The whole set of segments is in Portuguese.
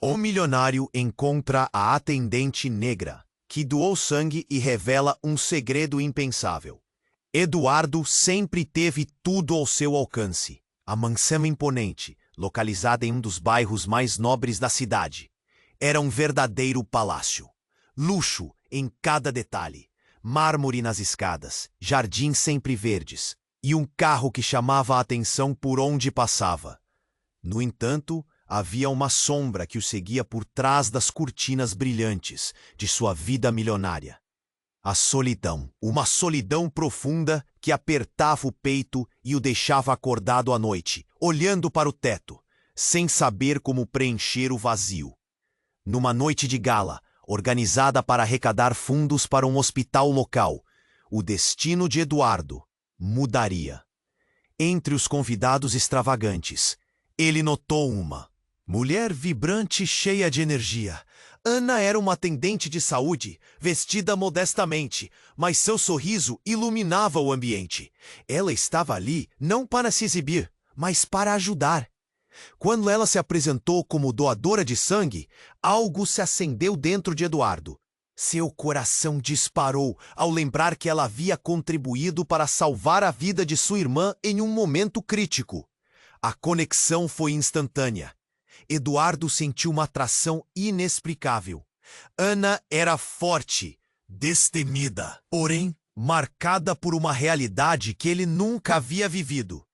O milionário encontra a atendente negra, que doou sangue e revela um segredo impensável. Eduardo sempre teve tudo ao seu alcance. A mansão imponente, localizada em um dos bairros mais nobres da cidade, era um verdadeiro palácio. Luxo em cada detalhe, mármore nas escadas, jardins sempre verdes e um carro que chamava a atenção por onde passava. No entanto, havia uma sombra que o seguia por trás das cortinas brilhantes de sua vida milionária. A solidão, uma solidão profunda que apertava o peito e o deixava acordado à noite, olhando para o teto, sem saber como preencher o vazio. Numa noite de gala, organizada para arrecadar fundos para um hospital local, o destino de Eduardo mudaria. Entre os convidados extravagantes, ele notou uma mulher vibrante, cheia de energia. Ana era uma atendente de saúde, vestida modestamente, mas seu sorriso iluminava o ambiente. Ela estava ali não para se exibir, mas para ajudar. Quando ela se apresentou como doadora de sangue, algo se acendeu dentro de Eduardo. Seu coração disparou ao lembrar que ela havia contribuído para salvar a vida de sua irmã em um momento crítico. A conexão foi instantânea. Eduardo sentiu uma atração inexplicável. Ana era forte, destemida, porém marcada por uma realidade que ele nunca havia vivido.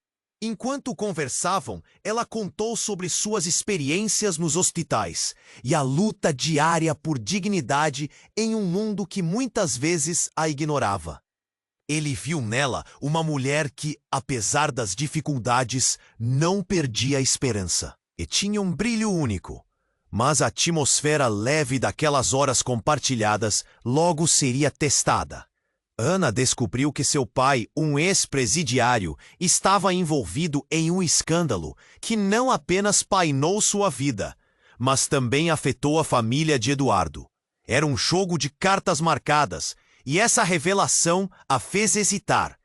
Enquanto conversavam, ela contou sobre suas experiências nos hospitais e a luta diária por dignidade em um mundo que muitas vezes a ignorava. Ele viu nela uma mulher que, apesar das dificuldades, não perdia a esperança. E tinha um brilho único, mas a atmosfera leve daquelas horas compartilhadas logo seria testada. Ana descobriu que seu pai, um ex-presidiário, estava envolvido em um escândalo que não apenas painou sua vida, mas também afetou a família de Eduardo. Era um jogo de cartas marcadas, e essa revelação a fez hesitar.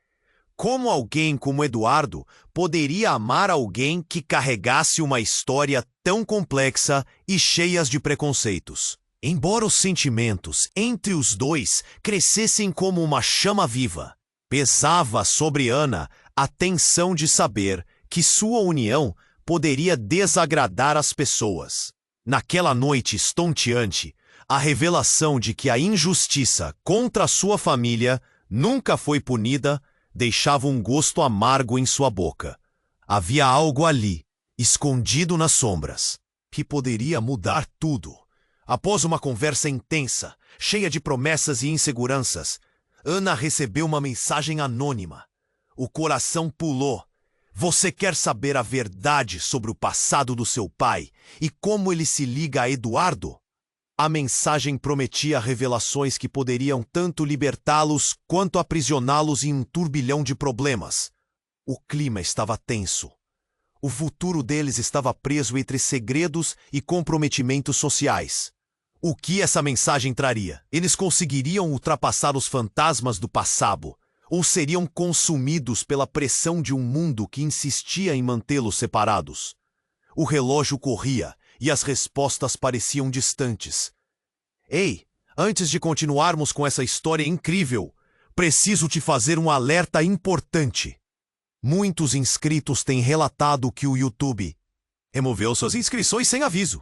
Como alguém como Eduardo poderia amar alguém que carregasse uma história tão complexa e cheia de preconceitos? Embora os sentimentos entre os dois crescessem como uma chama viva, pesava sobre Ana a tensão de saber que sua união poderia desagradar as pessoas. Naquela noite estonteante, a revelação de que a injustiça contra sua família nunca foi punida deixava um gosto amargo em sua boca. Havia algo ali, escondido nas sombras, que poderia mudar tudo. Após uma conversa intensa, cheia de promessas e inseguranças, Ana recebeu uma mensagem anônima. O coração pulou. Você quer saber a verdade sobre o passado do seu pai e como ele se liga a Eduardo? A mensagem prometia revelações que poderiam tanto libertá-los quanto aprisioná-los em um turbilhão de problemas. O clima estava tenso. O futuro deles estava preso entre segredos e comprometimentos sociais. O que essa mensagem traria? Eles conseguiriam ultrapassar os fantasmas do passado, ou seriam consumidos pela pressão de um mundo que insistia em mantê-los separados? O relógio corria e as respostas pareciam distantes. Ei, antes de continuarmos com essa história incrível, preciso te fazer um alerta importante. Muitos inscritos têm relatado que o YouTube removeu suas inscrições sem aviso.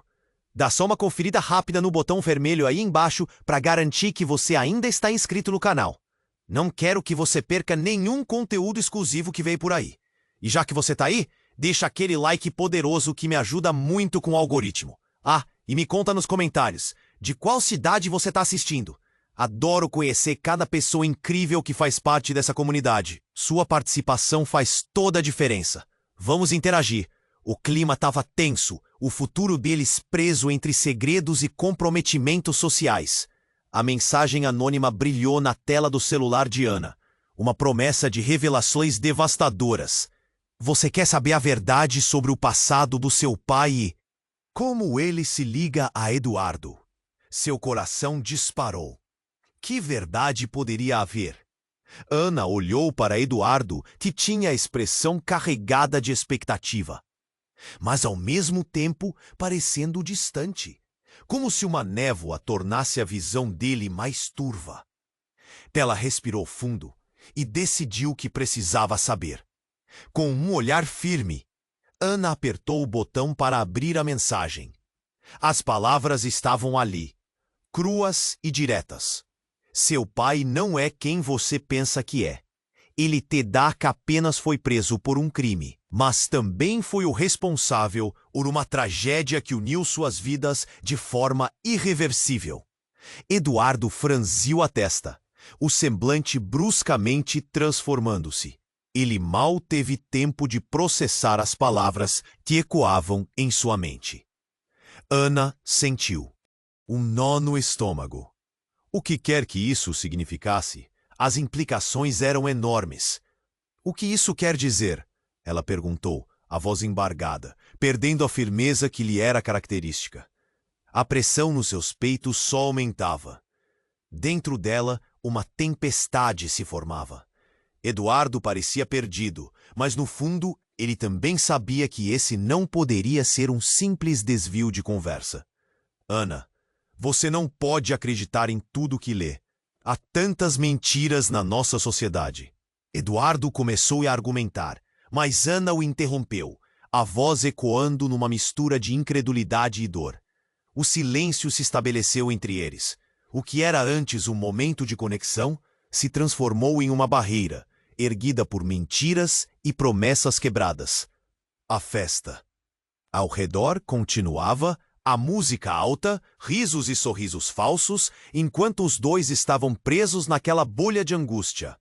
Dá só uma conferida rápida no botão vermelho aí embaixo para garantir que você ainda está inscrito no canal. Não quero que você perca nenhum conteúdo exclusivo que veio por aí. E já que você tá aí, deixa aquele like poderoso que me ajuda muito com o algoritmo. Ah, e me conta nos comentários, de qual cidade você tá assistindo? Adoro conhecer cada pessoa incrível que faz parte dessa comunidade. Sua participação faz toda a diferença. Vamos interagir. O clima estava tenso, o futuro deles preso entre segredos e comprometimentos sociais. A mensagem anônima brilhou na tela do celular de Ana. Uma promessa de revelações devastadoras. Você quer saber a verdade sobre o passado do seu pai e como ele se liga a Eduardo? Seu coração disparou. Que verdade poderia haver? Ana olhou para Eduardo, que tinha a expressão carregada de expectativa. mas ao mesmo tempo parecendo distante, como se uma névoa tornasse a visão dele mais turva. Ela respirou fundo e decidiu que precisava saber. Com um olhar firme, Ana apertou o botão para abrir a mensagem. As palavras estavam ali, cruas e diretas. Seu pai não é quem você pensa que é. Ele Tedaka apenas foi preso por um crime, mas também foi o responsável por uma tragédia que uniu suas vidas de forma irreversível. Eduardo franziu a testa, o semblante bruscamente transformando-se. Ele mal teve tempo de processar as palavras que ecoavam em sua mente. Ana sentiu um nó no estômago. O que quer que isso significasse, as implicações eram enormes. O que isso quer dizer? Ela perguntou, a voz embargada, perdendo a firmeza que lhe era característica. A pressão nos seus peitos só aumentava. Dentro dela, uma tempestade se formava. Eduardo parecia perdido, mas no fundo, ele também sabia que esse não poderia ser um simples desvio de conversa. Ana, você não pode acreditar em tudo que lê. Há tantas mentiras na nossa sociedade. Eduardo começou a argumentar, mas Ana o interrompeu, a voz ecoando numa mistura de incredulidade e dor. O silêncio se estabeleceu entre eles. O que era antes um momento de conexão se transformou em uma barreira, erguida por mentiras e promessas quebradas. A festa. Ao redor continuava a música alta, risos e sorrisos falsos, enquanto os dois estavam presos naquela bolha de angústia.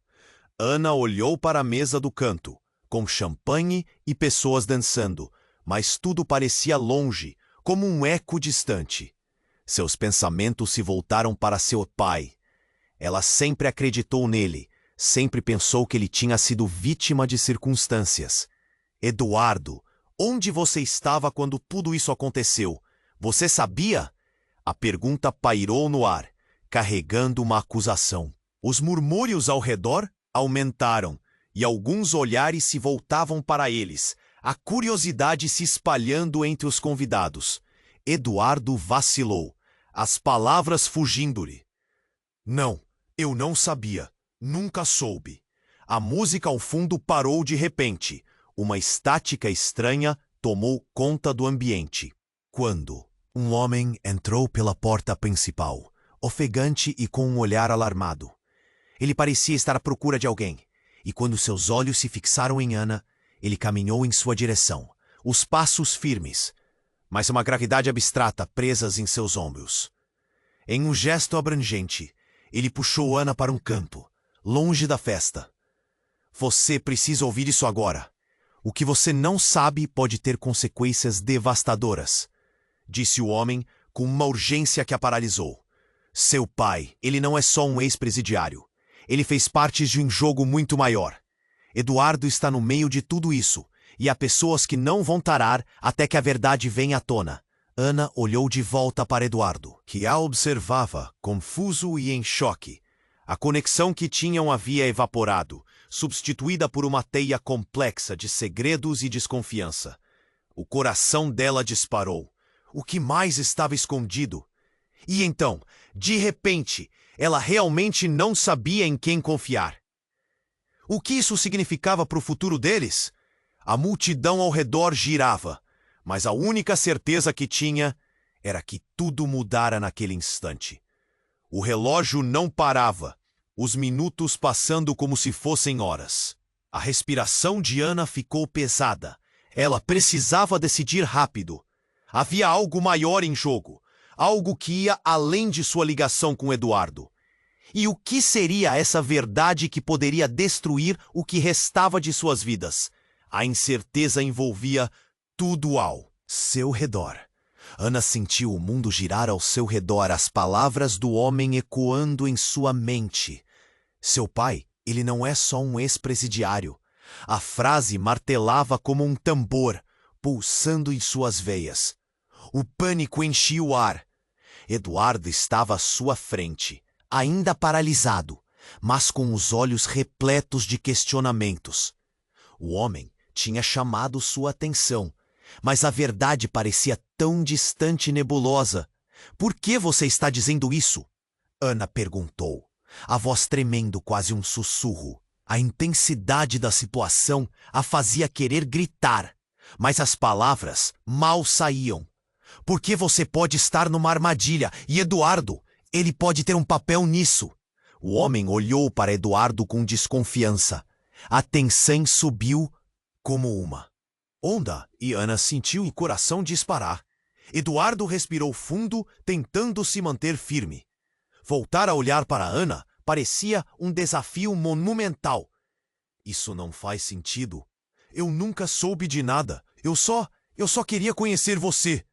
Ana olhou para a mesa do canto, com champanhe e pessoas dançando, mas tudo parecia longe, como um eco distante. Seus pensamentos se voltaram para seu pai. Ela sempre acreditou nele, sempre pensou que ele tinha sido vítima de circunstâncias. Eduardo, onde você estava quando tudo isso aconteceu? Você sabia? A pergunta pairou no ar, carregando uma acusação. Os murmúrios ao redor aumentaram, e alguns olhares se voltavam para eles, a curiosidade se espalhando entre os convidados. Eduardo vacilou, as palavras fugindo-lhe. Não, eu não sabia. Nunca soube. A música ao fundo parou de repente. Uma estática estranha tomou conta do ambiente. Quando um homem entrou pela porta principal, ofegante e com um olhar alarmado. Ele parecia estar à procura de alguém, e quando seus olhos se fixaram em Ana, ele caminhou em sua direção, os passos firmes, mas uma gravidade abstrata presas em seus ombros. Em um gesto abrangente, ele puxou Ana para um canto, longe da festa. Você precisa ouvir isso agora. O que você não sabe pode ter consequências devastadoras, disse o homem com uma urgência que a paralisou. Seu pai, ele não é só um ex-presidiário. Ele fez parte de um jogo muito maior. Eduardo está no meio de tudo isso, e há pessoas que não vão parar até que a verdade venha à tona. Ana olhou de volta para Eduardo, que a observava, confuso e em choque. A conexão que tinham havia evaporado, substituída por uma teia complexa de segredos e desconfiança. O coração dela disparou. O que mais estava escondido? E então, de repente, ela realmente não sabia em quem confiar. O que isso significava para o futuro deles? A multidão ao redor girava, mas a única certeza que tinha era que tudo mudara naquele instante. O relógio não parava, os minutos passando como se fossem horas. A respiração de Ana ficou pesada. Ela precisava decidir rápido. Havia algo maior em jogo, algo que ia além de sua ligação com Eduardo. E o que seria essa verdade que poderia destruir o que restava de suas vidas? A incerteza envolvia tudo ao seu redor. Ana sentiu o mundo girar ao seu redor, as palavras do homem ecoando em sua mente. Seu pai, ele não é só um ex-presidiário. A frase martelava como um tambor, pulsando em suas veias. O pânico enchia o ar. Eduardo estava à sua frente, ainda paralisado, mas com os olhos repletos de questionamentos. O homem tinha chamado sua atenção, Mas a verdade parecia tão distante e nebulosa. Por que você está dizendo isso? Ana perguntou, a voz tremendo quase um sussurro. A intensidade da situação a fazia querer gritar, mas as palavras mal saíam. Porque você pode estar numa armadilha e Eduardo, ele pode ter um papel nisso. O homem olhou para Eduardo com desconfiança. A tensão subiu como uma onda e Ana sentiu o coração disparar. Eduardo respirou fundo, tentando se manter firme. Voltar a olhar para Ana parecia um desafio monumental. Isso não faz sentido. Eu nunca soube de nada. Eu só queria conhecer você.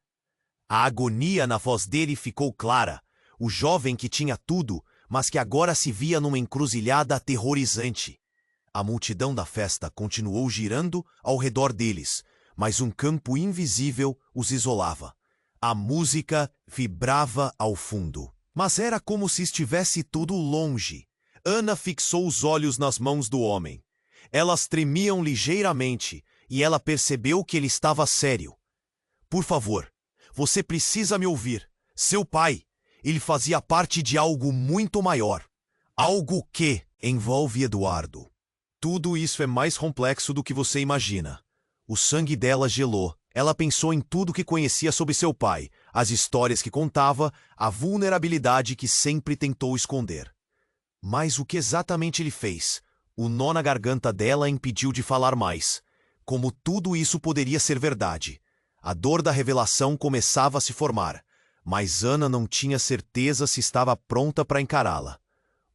A agonia na voz dele ficou clara. O jovem que tinha tudo, mas que agora se via numa encruzilhada aterrorizante. A multidão da festa continuou girando ao redor deles, mas um campo invisível os isolava. A música vibrava ao fundo, mas era como se estivesse tudo longe. Ana fixou os olhos nas mãos do homem. Elas tremiam ligeiramente e ela percebeu que ele estava sério. Por favor, você precisa me ouvir. Seu pai, ele fazia parte de algo muito maior. Algo que envolve Eduardo. Tudo isso é mais complexo do que você imagina. O sangue dela gelou. Ela pensou em tudo que conhecia sobre seu pai, as histórias que contava, a vulnerabilidade que sempre tentou esconder. Mas o que exatamente ele fez? O nó na garganta dela a impediu de falar mais. Como tudo isso poderia ser verdade? A dor da revelação começava a se formar, mas Ana não tinha certeza se estava pronta para encará-la.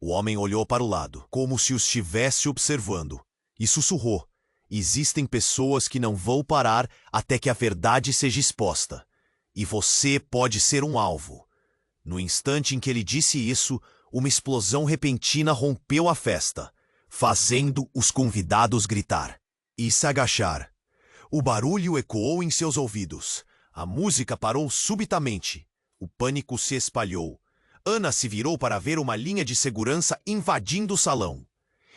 O homem olhou para o lado, como se o estivesse observando, e sussurrou. Existem pessoas que não vão parar até que a verdade seja exposta. E você pode ser um alvo. No instante em que ele disse isso, uma explosão repentina rompeu a festa, fazendo os convidados gritar e se agachar. O barulho ecoou em seus ouvidos. A música parou subitamente. O pânico se espalhou. Ana se virou para ver uma linha de segurança invadindo o salão.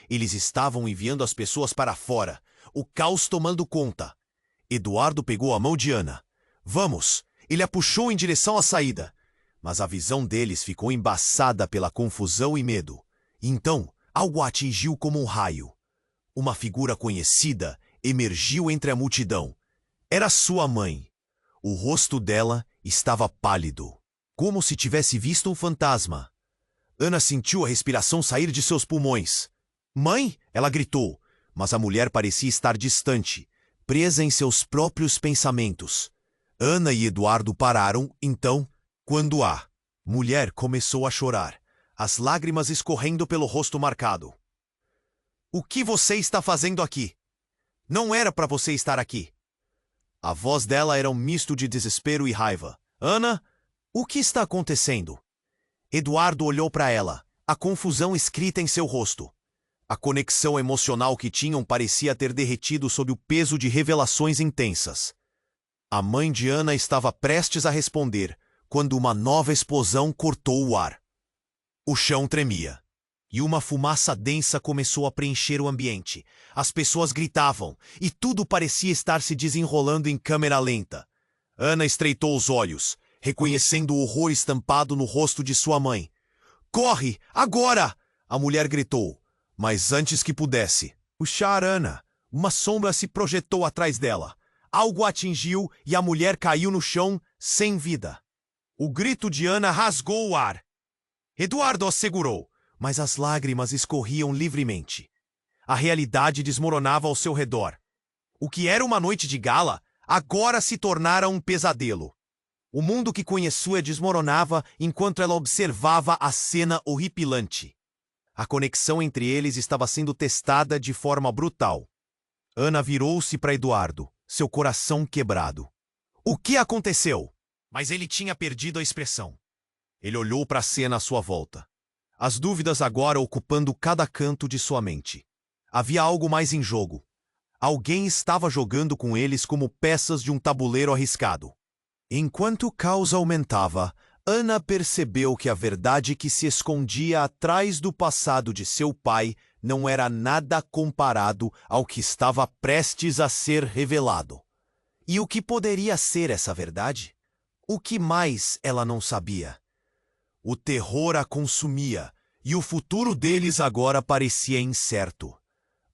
Eles estavam enviando as pessoas para fora, o caos tomando conta. Eduardo pegou a mão de Ana. Vamos! Ele a puxou em direção à saída. Mas a visão deles ficou embaçada pela confusão e medo. Então, algo a atingiu como um raio. Uma figura conhecida emergiu entre a multidão. Era sua mãe. O rosto dela estava pálido, como se tivesse visto um fantasma. Ana sentiu a respiração sair de seus pulmões. Mãe! Ela gritou, mas a mulher parecia estar distante, presa em seus próprios pensamentos. Ana e Eduardo pararam, então, quando a mulher começou a chorar, as lágrimas escorrendo pelo rosto marcado. O que você está fazendo aqui? Não era para você estar aqui. A voz dela era um misto de desespero e raiva. Ana, o que está acontecendo? Eduardo olhou para ela, a confusão escrita em seu rosto. A conexão emocional que tinham parecia ter derretido sob o peso de revelações intensas. A mãe de Ana estava prestes a responder, quando uma nova explosão cortou o ar. O chão tremia, e uma fumaça densa começou a preencher o ambiente. As pessoas gritavam, e tudo parecia estar se desenrolando em câmera lenta. Ana estreitou os olhos, reconhecendo o horror estampado no rosto de sua mãe. Corre, agora! A mulher gritou. Mas antes que pudesse puxar Ana, uma sombra se projetou atrás dela. Algo a atingiu e a mulher caiu no chão sem vida. O grito de Ana rasgou o ar. Eduardo a segurou, mas as lágrimas escorriam livremente. A realidade desmoronava ao seu redor. O que era uma noite de gala, agora se tornara um pesadelo. O mundo que conhecia desmoronava enquanto ela observava a cena horripilante. A conexão entre eles estava sendo testada de forma brutal. Ana virou-se para Eduardo, seu coração quebrado. O que aconteceu? Mas ele tinha perdido a expressão. Ele olhou para a cena à sua volta. As dúvidas agora ocupando cada canto de sua mente. Havia algo mais em jogo. Alguém estava jogando com eles como peças de um tabuleiro arriscado. Enquanto o caos aumentava, Ana percebeu que a verdade que se escondia atrás do passado de seu pai não era nada comparado ao que estava prestes a ser revelado. E o que poderia ser essa verdade? O que mais ela não sabia? O terror a consumia, e o futuro deles agora parecia incerto.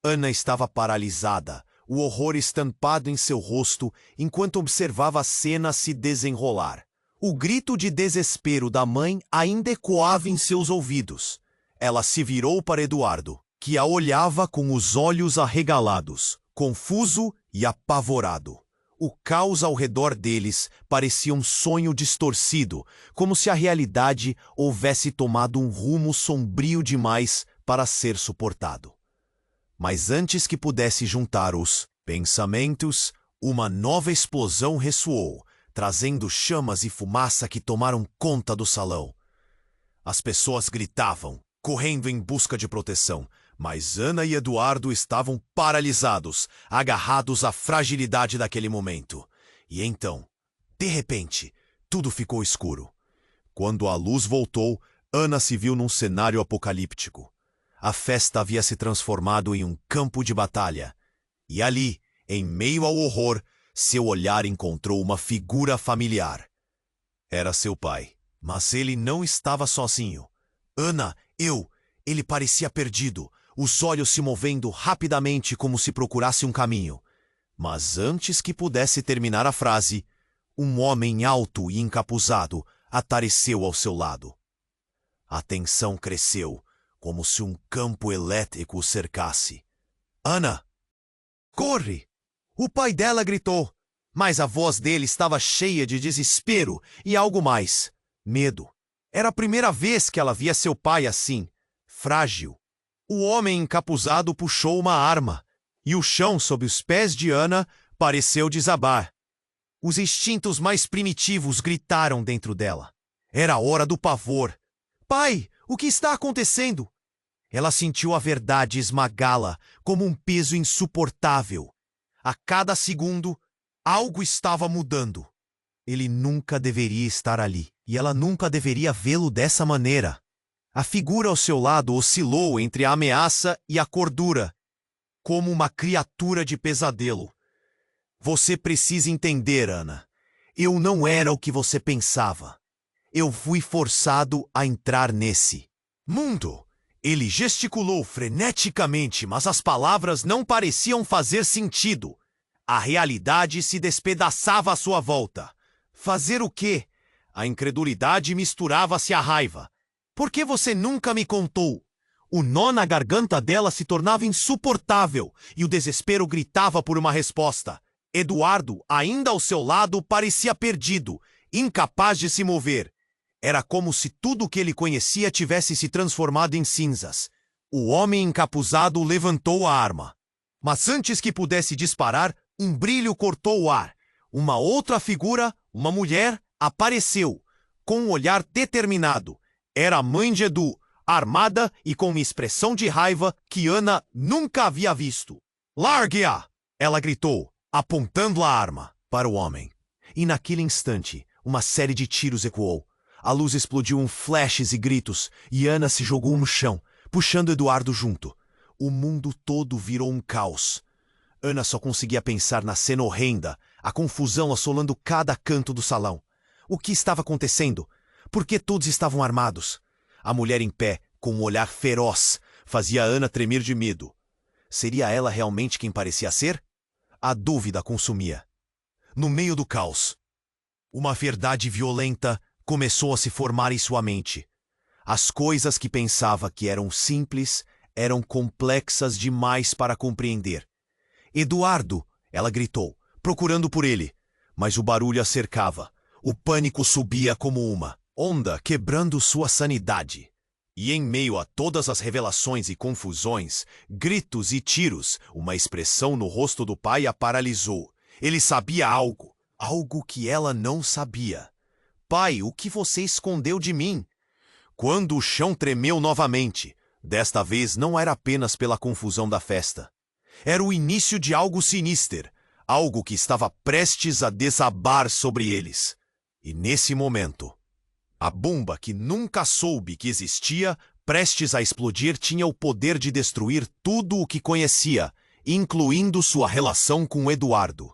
Ana estava paralisada, o horror estampado em seu rosto, enquanto observava a cena se desenrolar. O grito de desespero da mãe ainda ecoava em seus ouvidos. Ela se virou para Eduardo, que a olhava com os olhos arregalados, confuso e apavorado. O caos ao redor deles parecia um sonho distorcido, como se a realidade houvesse tomado um rumo sombrio demais para ser suportado. Mas antes que pudesse juntar os pensamentos, uma nova explosão ressoou, trazendo chamas e fumaça que tomaram conta do salão. As pessoas gritavam, correndo em busca de proteção, mas Ana e Eduardo estavam paralisados, agarrados à fragilidade daquele momento. E então, de repente, tudo ficou escuro. Quando a luz voltou, Ana se viu num cenário apocalíptico. A festa havia se transformado em um campo de batalha. E ali, em meio ao horror, seu olhar encontrou uma figura familiar. Era seu pai, mas ele não estava sozinho. Ana, ele parecia perdido, os olhos se movendo rapidamente como se procurasse um caminho. Mas antes que pudesse terminar a frase, um homem alto e encapuzado apareceu ao seu lado. A tensão cresceu, como se um campo elétrico o cercasse. Ana! Corre! O pai dela gritou, mas a voz dele estava cheia de desespero e algo mais, medo. Era a primeira vez que ela via seu pai assim, frágil. O homem encapuzado puxou uma arma, e o chão sob os pés de Ana pareceu desabar. Os instintos mais primitivos gritaram dentro dela. Era a hora do pavor. Pai, o que está acontecendo? Ela sentiu a verdade esmagá-la como um peso insuportável. A cada segundo, algo estava mudando. Ele nunca deveria estar ali, e ela nunca deveria vê-lo dessa maneira. A figura ao seu lado oscilou entre a ameaça e a cordura, como uma criatura de pesadelo. Você precisa entender, Ana. Eu não era o que você pensava. Eu fui forçado a entrar nesse mundo. Ele gesticulou freneticamente, mas as palavras não pareciam fazer sentido. A realidade se despedaçava à sua volta. Fazer o quê? A incredulidade misturava-se à raiva. Por que você nunca me contou? O nó na garganta dela se tornava insuportável e o desespero gritava por uma resposta. Eduardo, ainda ao seu lado, parecia perdido, incapaz de se mover. Era como se tudo o que ele conhecia tivesse se transformado em cinzas. O homem encapuzado levantou a arma. Mas antes que pudesse disparar, um brilho cortou o ar. Uma outra figura, uma mulher, apareceu, com um olhar determinado. Era a mãe de Edu, armada e com uma expressão de raiva que Ana nunca havia visto. Largue-a! Ela gritou, apontando a arma para o homem. E naquele instante, uma série de tiros ecoou. A luz explodiu em flashes e gritos, e Ana se jogou no chão, puxando Eduardo junto. O mundo todo virou um caos. Ana só conseguia pensar na cena horrenda, a confusão assolando cada canto do salão. O que estava acontecendo? Por que todos estavam armados? A mulher em pé, com um olhar feroz, fazia Ana tremer de medo. Seria ela realmente quem parecia ser? A dúvida a consumia. No meio do caos, uma verdade violenta começou a se formar em sua mente. As coisas que pensava que eram simples eram complexas demais para compreender. Eduardo, ela gritou, procurando por ele, mas o barulho a cercava. O pânico subia como uma onda quebrando sua sanidade. E em meio a todas as revelações e confusões, gritos e tiros, uma expressão no rosto do pai a paralisou. Ele sabia algo, algo que ela não sabia. Pai, o que você escondeu de mim? Quando o chão tremeu novamente, desta vez não era apenas pela confusão da festa. Era o início de algo sinistro, algo que estava prestes a desabar sobre eles. E nesse momento, a bomba que nunca soube que existia, prestes a explodir, tinha o poder de destruir tudo o que conhecia, incluindo sua relação com Eduardo.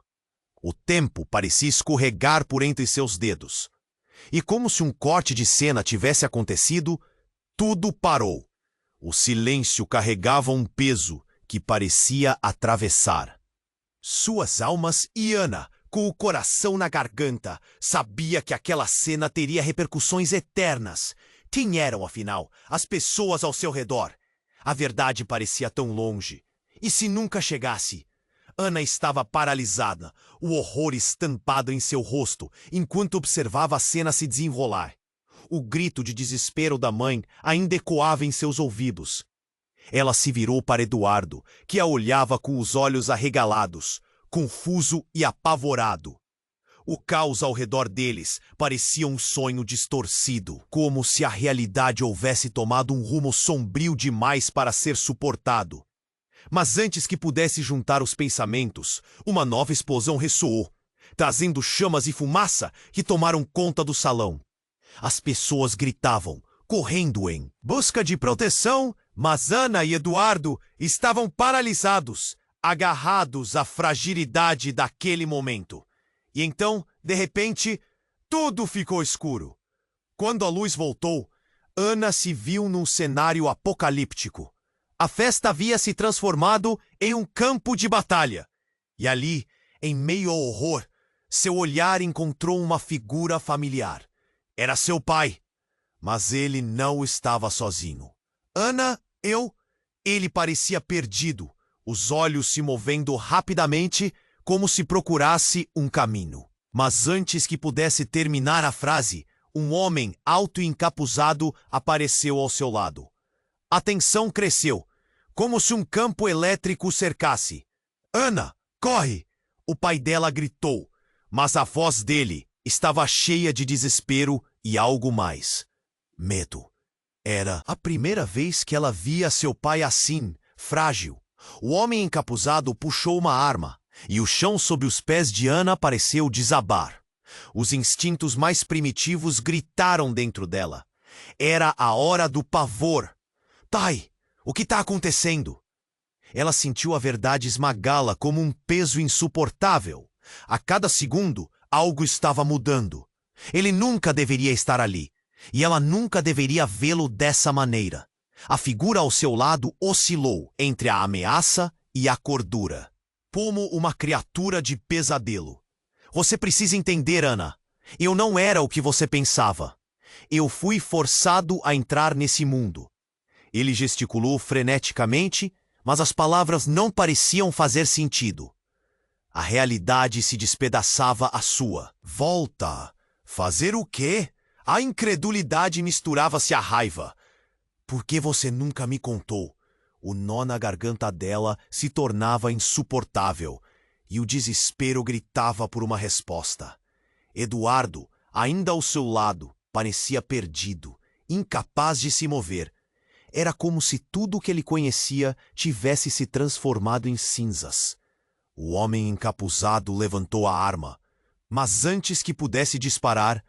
O tempo parecia escorregar por entre seus dedos. E como se um corte de cena tivesse acontecido, tudo parou. O silêncio carregava um peso que parecia atravessar suas almas, e Ana, com o coração na garganta, sabia que aquela cena teria repercussões eternas. Quem eram, afinal, as pessoas ao seu redor? A verdade parecia tão longe. E se nunca chegasse? Ana estava paralisada, o horror estampado em seu rosto, enquanto observava a cena se desenrolar. O grito de desespero da mãe ainda ecoava em seus ouvidos. Ela se virou para Eduardo, que a olhava com os olhos arregalados, confuso e apavorado. O caos ao redor deles parecia um sonho distorcido, como se a realidade houvesse tomado um rumo sombrio demais para ser suportado. Mas antes que pudesse juntar os pensamentos, uma nova explosão ressoou, trazendo chamas e fumaça que tomaram conta do salão. As pessoas gritavam, correndo em busca de proteção, mas Ana e Eduardo estavam paralisados, agarrados à fragilidade daquele momento. E então, de repente, tudo ficou escuro. Quando a luz voltou, Ana se viu num cenário apocalíptico. A festa havia se transformado em um campo de batalha. E ali, em meio ao horror, seu olhar encontrou uma figura familiar. Era seu pai. Mas ele não estava sozinho. Ana, ele parecia perdido, os olhos se movendo rapidamente, como se procurasse um caminho. Mas antes que pudesse terminar a frase, um homem alto e encapuzado apareceu ao seu lado. A tensão cresceu, como se um campo elétrico cercasse. Ana, corre! O pai dela gritou, mas a voz dele estava cheia de desespero e algo mais. Medo. Era a primeira vez que ela via seu pai assim, frágil. O homem encapuzado puxou uma arma, e o chão sob os pés de Ana pareceu desabar. Os instintos mais primitivos gritaram dentro dela. Era a hora do pavor. Tai, o que está acontecendo? Ela sentiu a verdade esmagá-la como um peso insuportável. A cada segundo, algo estava mudando. Ele nunca deveria estar ali. E ela nunca deveria vê-lo dessa maneira. A figura ao seu lado oscilou entre a ameaça e a cordura, como uma criatura de pesadelo. Você precisa entender, Ana. Eu não era o que você pensava. Eu fui forçado a entrar nesse mundo. Ele gesticulou freneticamente, mas as palavras não pareciam fazer sentido. A realidade se despedaçava à sua volta. Fazer o quê? A incredulidade misturava-se à raiva. Por que você nunca me contou? O nó na garganta dela se tornava insuportável, e o desespero gritava por uma resposta. Eduardo, ainda ao seu lado, parecia perdido, incapaz de se mover. Era como se tudo o que ele conhecia tivesse se transformado em cinzas. O homem encapuzado levantou a arma, mas antes que pudesse disparar,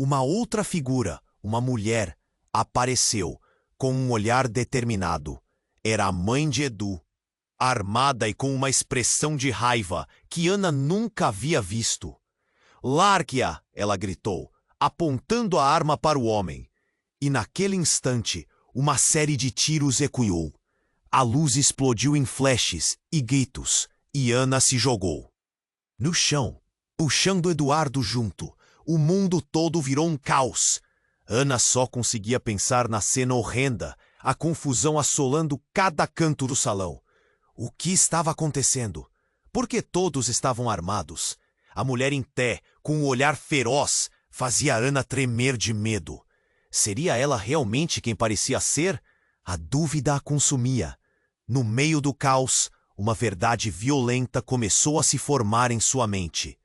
uma outra figura, uma mulher, apareceu, com um olhar determinado. Era a mãe de Edu, armada e com uma expressão de raiva que Ana nunca havia visto. Largue-a, ela gritou, apontando a arma para o homem. E naquele instante, uma série de tiros ecoou. A luz explodiu em flashes e gritos, e Ana se jogou no chão, puxando Eduardo junto. O mundo todo virou um caos. Ana só conseguia pensar na cena horrenda, a confusão assolando cada canto do salão. O que estava acontecendo? Por que todos estavam armados? A mulher em pé, com um olhar feroz, fazia Ana tremer de medo. Seria ela realmente quem parecia ser? A dúvida a consumia. No meio do caos, uma verdade violenta começou a se formar em sua mente.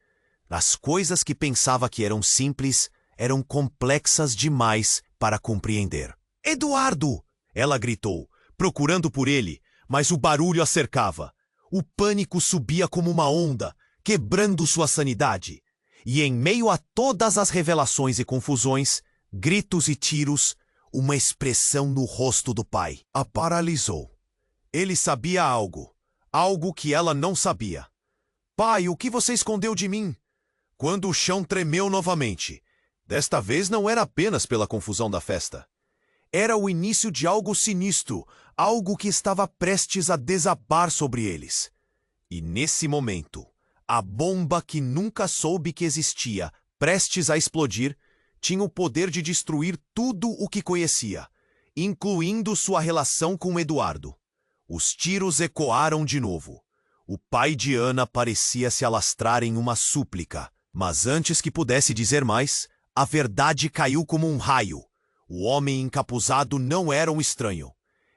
As coisas que pensava que eram simples eram complexas demais para compreender. Eduardo! Ela gritou, procurando por ele, mas o barulho a cercava. O pânico subia como uma onda, quebrando sua sanidade. E em meio a todas as revelações e confusões, gritos e tiros, uma expressão no rosto do pai a paralisou. Ele sabia algo que ela não sabia. Pai, o que você escondeu de mim? Quando o chão tremeu novamente. Desta vez não era apenas pela confusão da festa. Era o início de algo sinistro, algo que estava prestes a desabar sobre eles. E nesse momento, a bomba que nunca soube que existia, prestes a explodir, tinha o poder de destruir tudo o que conhecia, incluindo sua relação com Eduardo. Os tiros ecoaram de novo. O pai de Ana parecia se alastrar em uma súplica, mas antes que pudesse dizer mais, a verdade caiu como um raio. O homem encapuzado não era um estranho.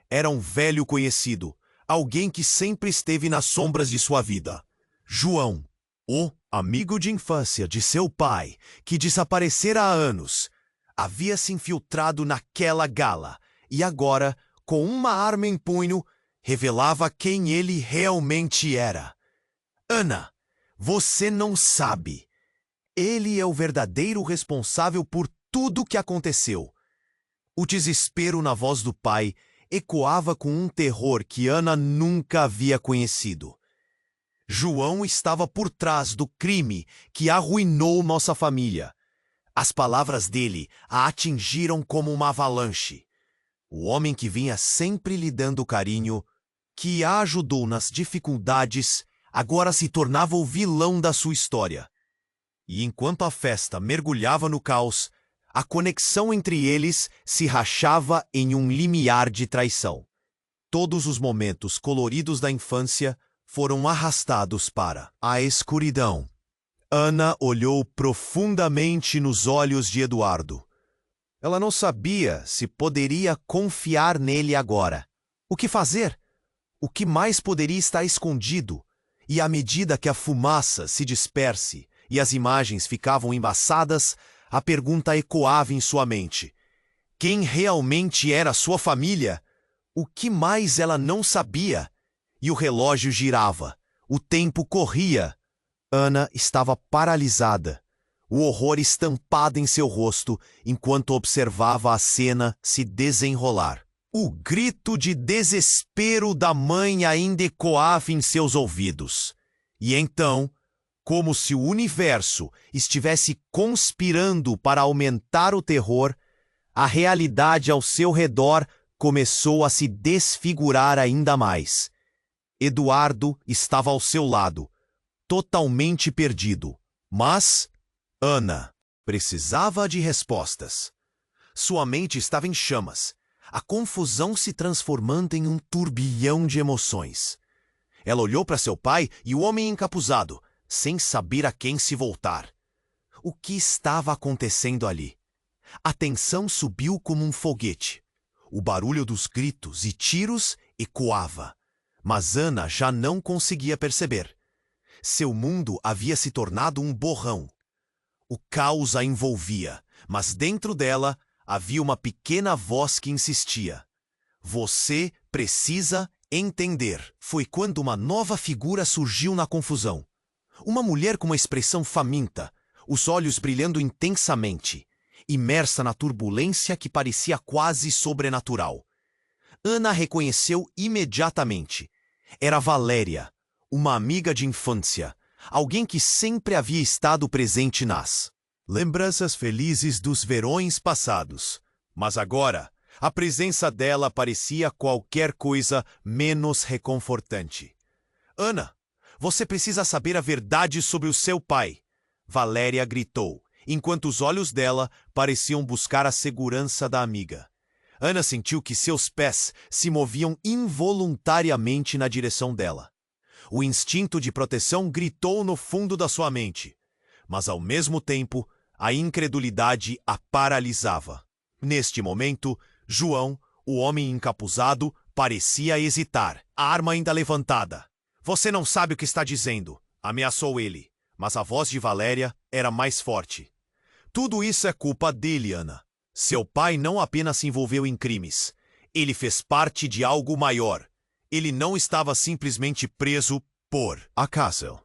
Era um velho conhecido, alguém que sempre esteve nas sombras de sua vida. João, o amigo de infância de seu pai, que desaparecera há anos, havia se infiltrado naquela gala e agora, com uma arma em punho, revelava quem ele realmente era. Ana, você não sabe. Ele é o verdadeiro responsável por tudo o que aconteceu. O desespero na voz do pai ecoava com um terror que Ana nunca havia conhecido. João estava por trás do crime que arruinou nossa família. As palavras dele a atingiram como uma avalanche. O homem que vinha sempre lhe dando carinho, que a ajudou nas dificuldades, agora se tornava o vilão da sua história. E enquanto a festa mergulhava no caos, a conexão entre eles se rachava em um limiar de traição. Todos os momentos coloridos da infância foram arrastados para a escuridão. Ana olhou profundamente nos olhos de Eduardo. Ela não sabia se poderia confiar nele agora. O que fazer? O que mais poderia estar escondido? E à medida que a fumaça se disperse e as imagens ficavam embaçadas, a pergunta ecoava em sua mente. Quem realmente era sua família? O que mais ela não sabia? E o relógio girava. O tempo corria. Ana estava paralisada, o horror estampado em seu rosto enquanto observava a cena se desenrolar. O grito de desespero da mãe ainda ecoava em seus ouvidos. E então, como se o universo estivesse conspirando para aumentar o terror, a realidade ao seu redor começou a se desfigurar ainda mais. Eduardo estava ao seu lado, totalmente perdido. Mas Ana precisava de respostas. Sua mente estava em chamas, a confusão se transformando em um turbilhão de emoções. Ela olhou para seu pai e o homem encapuzado, sem saber a quem se voltar. O que estava acontecendo ali? A tensão subiu como um foguete. O barulho dos gritos e tiros ecoava, mas Ana já não conseguia perceber. Seu mundo havia se tornado um borrão. O caos a envolvia, mas dentro dela havia uma pequena voz que insistia. Você precisa entender. Foi quando uma nova figura surgiu na confusão. Uma mulher com uma expressão faminta, os olhos brilhando intensamente, imersa na turbulência que parecia quase sobrenatural. Ana reconheceu imediatamente. Era Valéria, uma amiga de infância, alguém que sempre havia estado presente nas lembranças felizes dos verões passados. Mas agora, a presença dela parecia qualquer coisa menos reconfortante. Ana, você precisa saber a verdade sobre o seu pai, Valéria gritou, enquanto os olhos dela pareciam buscar a segurança da amiga. Ana sentiu que seus pés se moviam involuntariamente na direção dela. O instinto de proteção gritou no fundo da sua mente, mas ao mesmo tempo, a incredulidade a paralisava. Neste momento, João, o homem encapuzado, parecia hesitar, a arma ainda levantada. Você não sabe o que está dizendo, ameaçou ele, mas a voz de Valéria era mais forte. Tudo isso é culpa dele, Ana. Seu pai não apenas se envolveu em crimes, ele fez parte de algo maior. Ele não estava simplesmente preso por acaso.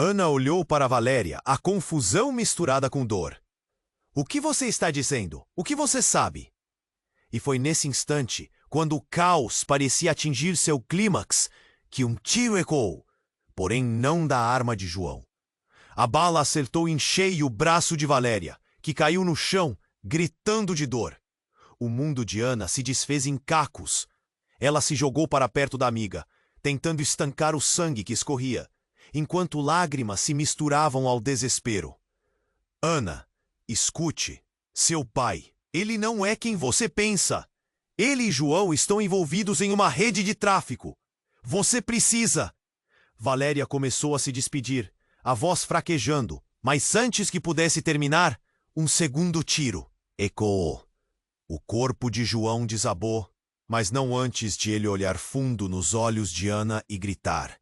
Ana olhou para Valéria, a confusão misturada com dor. O que você está dizendo? O que você sabe? E foi nesse instante, quando o caos parecia atingir seu clímax, que um tiro ecoou. porém não da arma de João. A bala acertou em cheio o braço de Valéria, que caiu no chão, gritando de dor. O mundo de Ana se desfez em cacos. Ela se jogou para perto da amiga, tentando estancar o sangue que escorria, enquanto lágrimas se misturavam ao desespero. Ana, escute. Seu pai, ele não é quem você pensa. Ele e João estão envolvidos em uma rede de tráfico. Você precisa... Valéria começou a se despedir, a voz fraquejando, mas antes que pudesse terminar, um segundo tiro ecoou. O corpo de João desabou, mas não antes de ele olhar fundo nos olhos de Ana e gritar: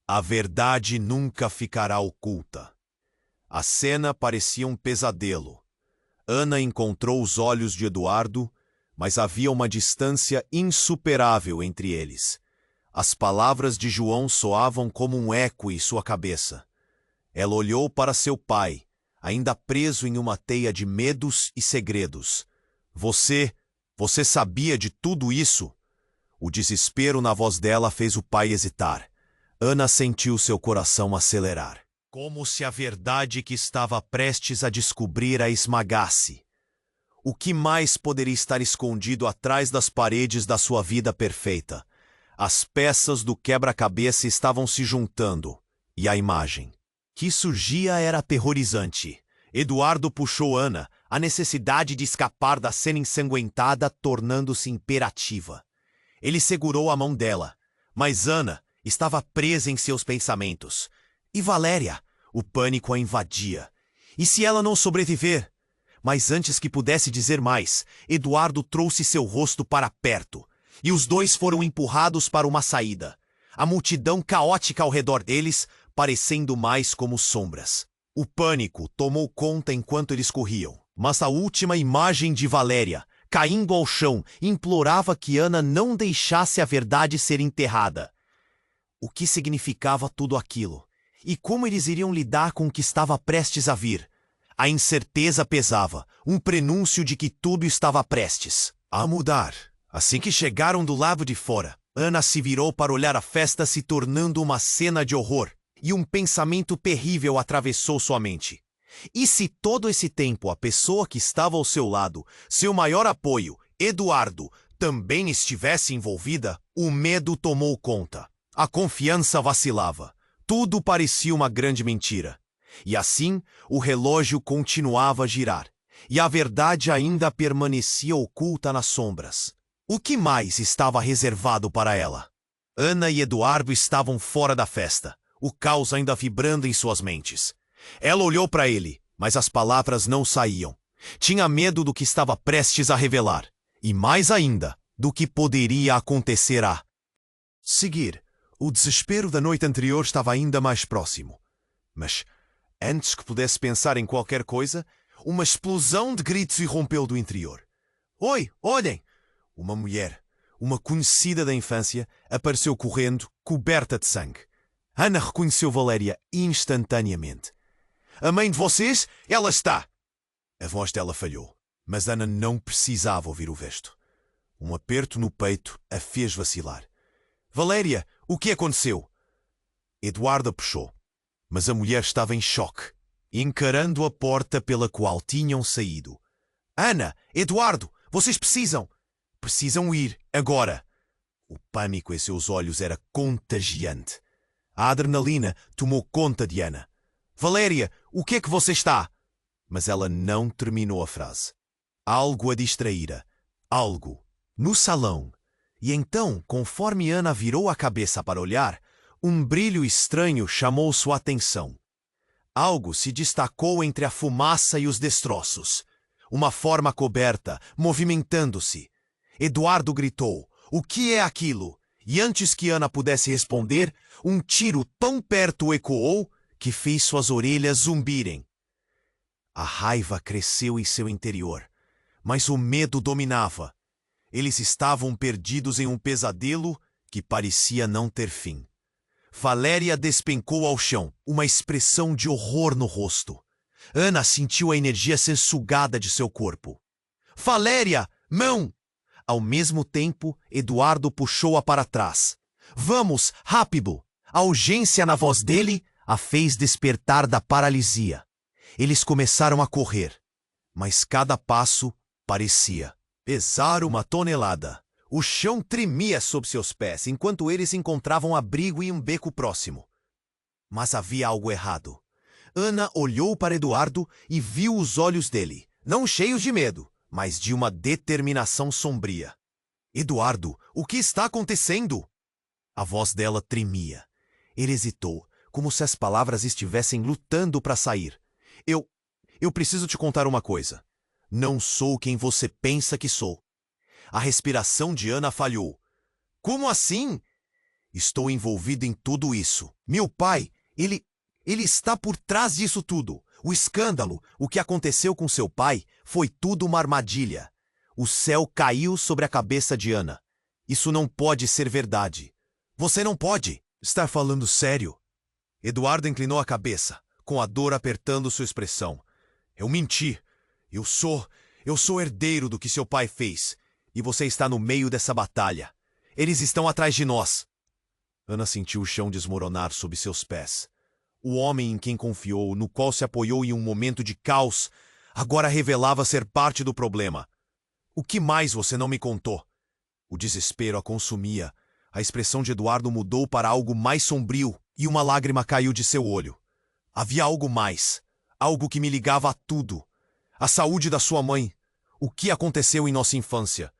"A verdade nunca ficará oculta." A cena parecia um pesadelo. Ana encontrou os olhos de Eduardo, mas havia uma distância insuperável entre eles. As palavras de João soavam como um eco em sua cabeça. Ela olhou para seu pai, ainda preso em uma teia de medos e segredos. Você sabia de tudo isso?" O desespero na voz dela fez o pai hesitar. Ana sentiu seu coração acelerar, como se a verdade que estava prestes a descobrir a esmagasse. O que mais poderia estar escondido atrás das paredes da sua vida perfeita? As peças do quebra-cabeça estavam se juntando, e a imagem que surgia era aterrorizante. Eduardo puxou Ana, a necessidade de escapar da cena ensanguentada tornando-se imperativa. Ele segurou a mão dela, mas Ana estava presa em seus pensamentos. E Valéria? O pânico a invadia. E se ela não sobreviver? Mas antes que pudesse dizer mais, Eduardo trouxe seu rosto para perto, e os dois foram empurrados para uma saída. A multidão caótica ao redor deles, parecendo mais como sombras. O pânico tomou conta enquanto eles corriam, mas a última imagem de Valéria, caindo ao chão, implorava que Ana não deixasse a verdade ser enterrada. O que significava tudo aquilo? E como eles iriam lidar com o que estava prestes a vir? A incerteza pesava, um prenúncio de que tudo estava prestes a mudar. Assim que chegaram do lado de fora, Ana se virou para olhar a festa se tornando uma cena de horror, e um pensamento terrível atravessou sua mente. E se todo esse tempo a pessoa que estava ao seu lado, seu maior apoio, Eduardo, também estivesse envolvida? O medo tomou conta. A confiança vacilava. Tudo parecia uma grande mentira. E assim, o relógio continuava a girar, e a verdade ainda permanecia oculta nas sombras. O que mais estava reservado para ela? Ana e Eduardo estavam fora da festa, o caos ainda vibrando em suas mentes. Ela olhou para ele, mas as palavras não saíam. Tinha medo do que estava prestes a revelar, e mais ainda, do que poderia acontecer a seguir. O desespero da noite anterior estava ainda mais próximo. Mas, antes que pudesse pensar em qualquer coisa, uma explosão de gritos irrompeu do interior. "Oi, olhem!" Uma mulher, uma conhecida da infância, apareceu correndo, coberta de sangue. Ana reconheceu Valéria instantaneamente. "A mãe de vocês, ela está!" A voz dela falhou, mas Ana não precisava ouvir o resto. Um aperto no peito a fez vacilar. "Valéria, o que aconteceu?" Eduardo a puxou, mas a mulher estava em choque, encarando a porta pela qual tinham saído. "Ana, Eduardo, vocês precisam ir, agora!" O pânico em seus olhos era contagiante. A adrenalina tomou conta de Ana. "Valéria, o que é que você está?" Mas ela não terminou a frase. Algo a distraíra. Algo. No salão. E então, conforme Ana virou a cabeça para olhar, um brilho estranho chamou sua atenção. Algo se destacou entre a fumaça e os destroços. Uma forma coberta, movimentando-se. Eduardo gritou: "O que é aquilo?" E antes que Ana pudesse responder, um tiro tão perto ecoou que fez suas orelhas zumbirem. A raiva cresceu em seu interior, mas o medo dominava. Eles estavam perdidos em um pesadelo que parecia não ter fim. Valéria despencou ao chão, uma expressão de horror no rosto. Ana sentiu a energia ser sugada de seu corpo. "Valéria, mão!" Ao mesmo tempo, Eduardo puxou-a para trás. "Vamos, rápido!" A urgência na voz dele a fez despertar da paralisia. Eles começaram a correr, mas cada passo parecia pesar uma tonelada. O chão tremia sob seus pés enquanto eles encontravam abrigo em um beco próximo. Mas havia algo errado. Ana olhou para Eduardo e viu os olhos dele, não cheios de medo, mas de uma determinação sombria. Eduardo, o que está acontecendo? A voz dela tremia. Ele hesitou, como se as palavras estivessem lutando para sair. Eu preciso te contar uma coisa. Não sou quem você pensa que sou. A respiração de Ana falhou. Como assim? Estou envolvido em tudo isso. Meu pai, ele está por trás disso tudo. O escândalo, o que aconteceu com seu pai, foi tudo uma armadilha. O céu caiu sobre a cabeça de Ana. Isso não pode ser verdade. Você não pode estar falando sério. Eduardo inclinou a cabeça, com a dor apertando sua expressão. Eu menti. Eu sou herdeiro do que seu pai fez. E você está no meio dessa batalha. Eles estão atrás de nós. Ana sentiu o chão desmoronar sob seus pés. O homem em quem confiou, no qual se apoiou em um momento de caos, agora revelava ser parte do problema. O que mais você não me contou? O desespero a consumia. A expressão de Eduardo mudou para algo mais sombrio e uma lágrima caiu de seu olho. Havia algo mais. Algo que me ligava a tudo. A saúde da sua mãe. O que aconteceu em nossa infância.